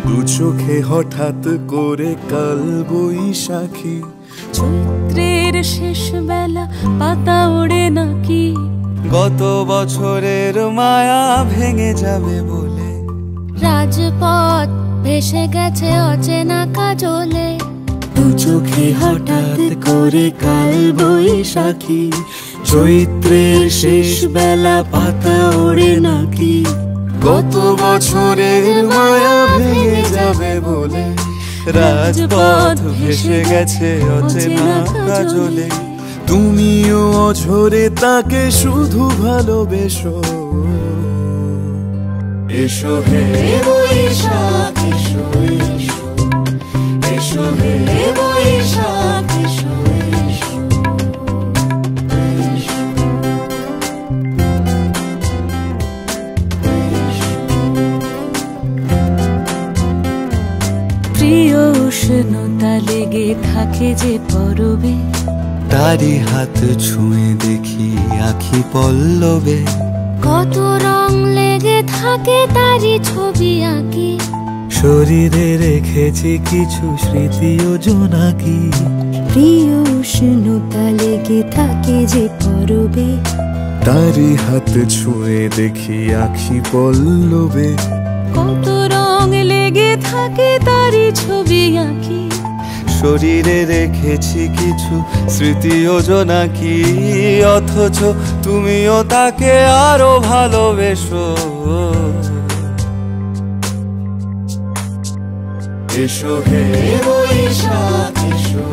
দু চোখে হঠাৎ করে কাল বৈশাখী, চৈত্রের শেষ বেলা পাতা ওড়ে নাকি, গত বছরের মায়া ভেঙে যাবে বলে, রাজপথ ভেসে গেছে অচেনা কাজলে। দু চোখে হঠাৎ করে কাল বৈশাখী, চৈত্রের শেষ বেলা পাতা ওড়ে নাকি, গত বছরের মায়া ভেঙে যাবে বলে, রাজপথ ভেসে গেছে অচেনা কাজলে। তুমিও অঝরে তাকে শুধু ভালোবেসো, এসো হে বৈশাখ এসো এসো, এসো হে বৈশাখ এসো এসো। প্রিয় উষ্ণতা লেগে থাকে যে পরবে, তারি হাত ছুঁয়ে দেখি আখি পল্লবে, কত রং লেগে থাকে তারি ছবি আঁকি, শরীরে রেখেছি কিছু স্মৃতি ও জোনাকি। প্রিয় উষ্ণতা লেগে থাকে যে পরবে, তারি হাত ছুঁয়ে দেখি আখি পল্লবে, কত রং লেগে থাকে তারি ছবি আঁকি, শরীরে রেখেছি কিছু স্মৃতি ও জোনাকি। অথচ তুমিও তাকে আরো ভালোবেসো, এসো হে বৈশাখ এসো